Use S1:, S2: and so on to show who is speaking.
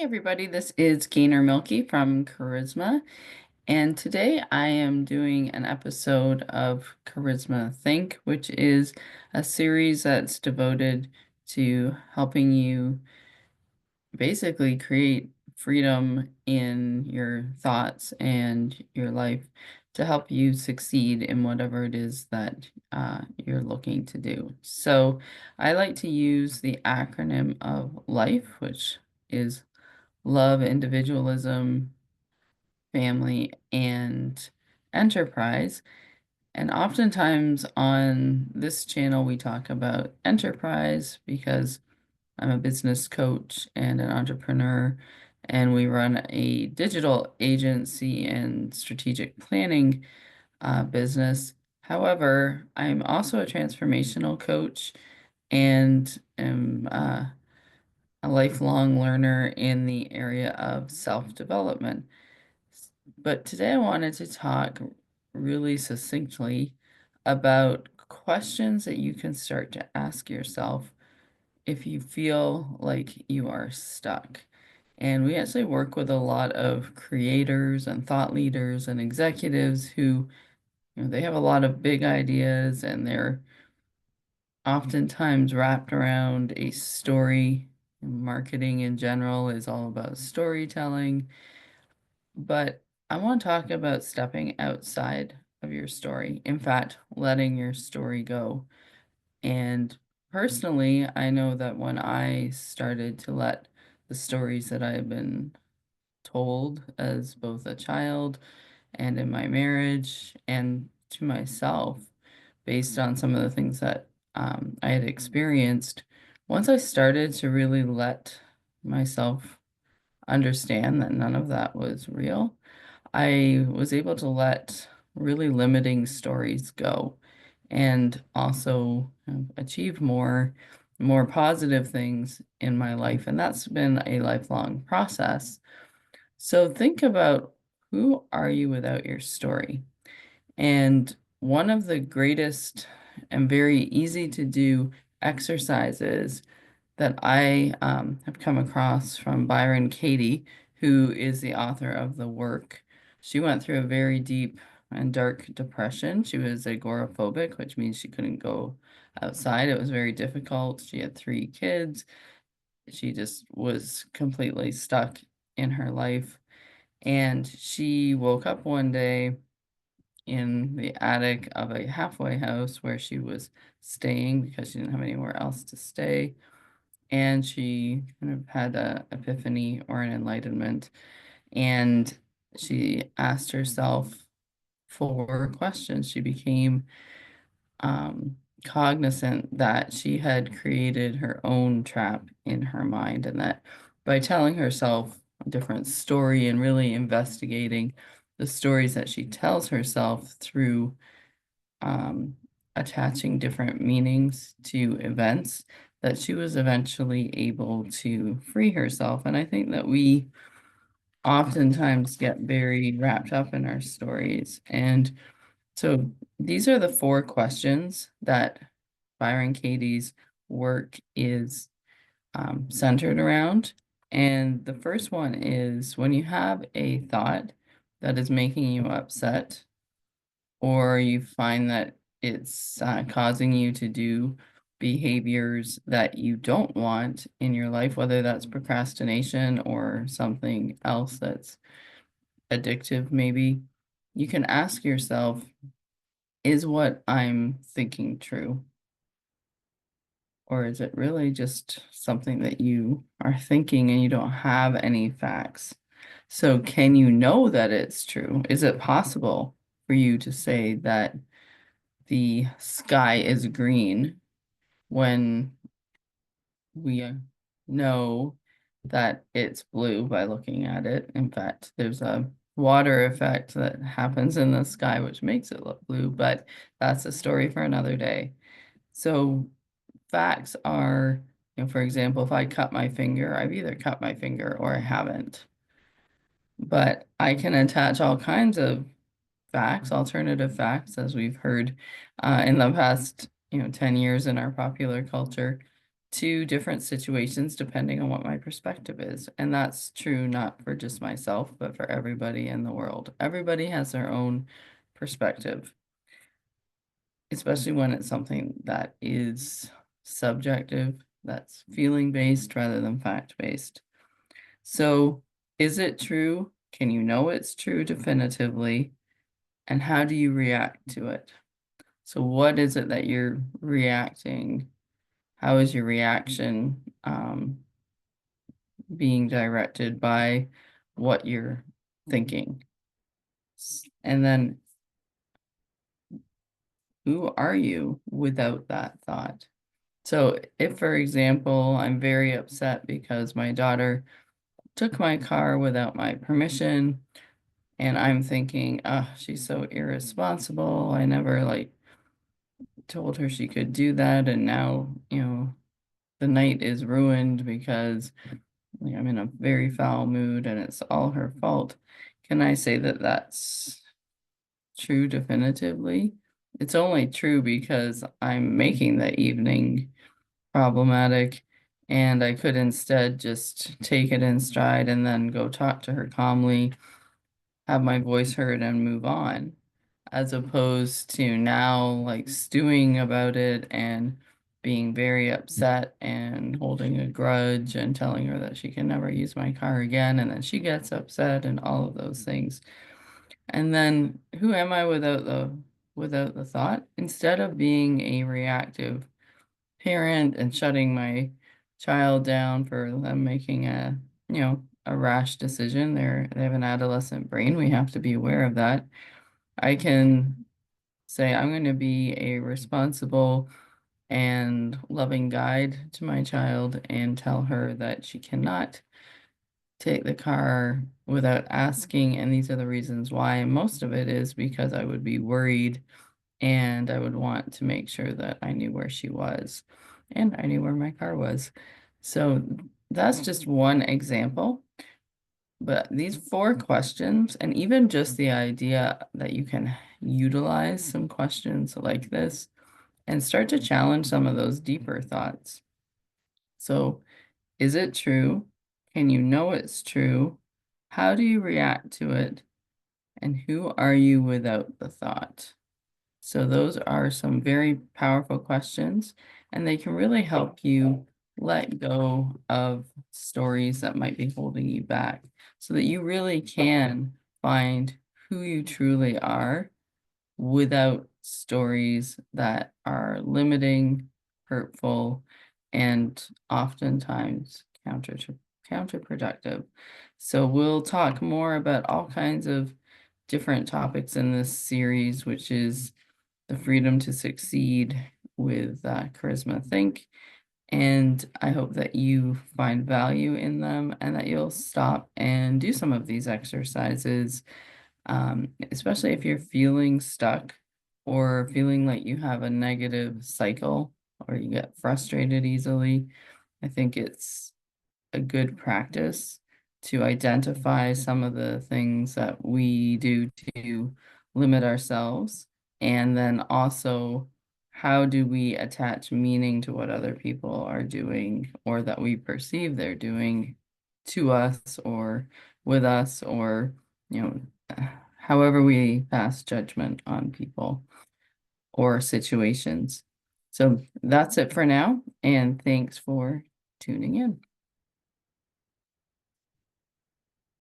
S1: Hey everybody, this is Gaynor Meilke from Charisma, and today I am doing an episode of Charisma Think, which is a series that's devoted to helping you basically create freedom in your thoughts and your life to help you succeed in whatever it is that you're looking to do. So I like to use the acronym of LIFE, which is love, individualism, family, and enterprise. And oftentimes on this channel, we talk about enterprise because I'm a business coach and an entrepreneur, and we run a digital agency and strategic planning business. However, I'm also a transformational coach and am a lifelong learner in the area of self-development. But today I wanted to talk really succinctly about questions that you can start to ask yourself if you feel like you are stuck. And we actually work with a lot of creators and thought leaders and executives who, they have a lot of big ideas and they're oftentimes wrapped around a story. Marketing in general is all about storytelling, but I want to talk about stepping outside of your story. In fact, letting your story go. And personally, I know that when I started to let the stories that I had been told as both a child and in my marriage and to myself, based on some of the things that I had experienced, once I started to really let myself understand that none of that was real, I was able to let really limiting stories go and also achieve more positive things in my life. And that's been a lifelong process. So think about, who are you without your story? And one of the greatest and very easy to do exercises that I have come across from Byron Katie, who is the author of the work. She went through a very deep and dark depression. She was agoraphobic, which means she couldn't go outside. It was very difficult. She had 3 kids. She just was completely stuck in her life. And she woke up one day in the attic of a halfway house where she was staying because she didn't have anywhere else to stay. And she kind of had a epiphany or an enlightenment, and she asked herself 4 questions. She became cognizant that she had created her own trap in her mind, and that by telling herself a different story and really investigating the stories that she tells herself through um, attaching different meanings to events, that she was eventually able to free herself. And I think that we oftentimes get very wrapped up in our stories. And so these are the 4 questions that Byron Katie's work is centered around. And the first one is, when you have a thought that is making you upset, or you find that it's causing you to do behaviors that you don't want in your life, whether that's procrastination or something else that's addictive, maybe, you can ask yourself, is what I'm thinking true? Or is it really just something that you are thinking and you don't have any facts? So, can you know that it's true? Is it possible for you to say that the sky is green when we know that it's blue by looking at it? In fact, there's a water effect that happens in the sky which makes it look blue, but that's a story for another day. So facts are, for example, if I cut my finger, I've either cut my finger or I haven't. But I can attach all kinds of facts, alternative facts, as we've heard in the past, 10 years in our popular culture, to different situations depending on what my perspective is. And that's true not for just myself, but for everybody in the world. Everybody has their own perspective, especially when it's something that is subjective, that's feeling based rather than fact based. So, is it true? Can you know it's true definitively? And how do you react to it? So, what is it that you're reacting? How is your reaction being directed by what you're thinking? And then, who are you without that thought? So, if, for example, I'm very upset because my daughter took my car without my permission, and I'm thinking, oh, she's so irresponsible. I never like told her she could do that, and now, the night is ruined because I'm in a very foul mood and it's all her fault. Can I say that that's true definitively? It's only true because I'm making the evening problematic, and I could instead just take it in stride and then go talk to her calmly, have my voice heard, and move on, as opposed to now like stewing about it and being very upset and holding a grudge and telling her that she can never use my car again, and then she gets upset and all of those things. And then who am I without the thought? Instead of being a reactive parent and shutting my child down for them making a rash decision, they have an adolescent brain. We have to be aware of that. I can say I'm going to be a responsible and loving guide to my child and tell her that she cannot take the car without asking, and these are the reasons why. And most of it is because I would be worried and I would want to make sure that I knew where she was and I knew where my car was. So that's just one example. But these 4 questions, and even just the idea that you can utilize some questions like this and start to challenge some of those deeper thoughts. So, is it true? Can you know it's true? How do you react to it? And who are you without the thought? So, those are some very powerful questions, and they can really help you let go of stories that might be holding you back so that you really can find who you truly are without stories that are limiting, hurtful, and oftentimes counterproductive. So, we'll talk more about all kinds of different topics in this series, which is the freedom to succeed with Charisma Think. And I hope that you find value in them and that you'll stop and do some of these exercises, especially if you're feeling stuck or feeling like you have a negative cycle or you get frustrated easily. I think it's a good practice to identify some of the things that we do to limit ourselves. And then also, how do we attach meaning to what other people are doing or that we perceive they're doing to us or with us, or, you know, however we pass judgment on people or situations. So that's it for now. And thanks for tuning in.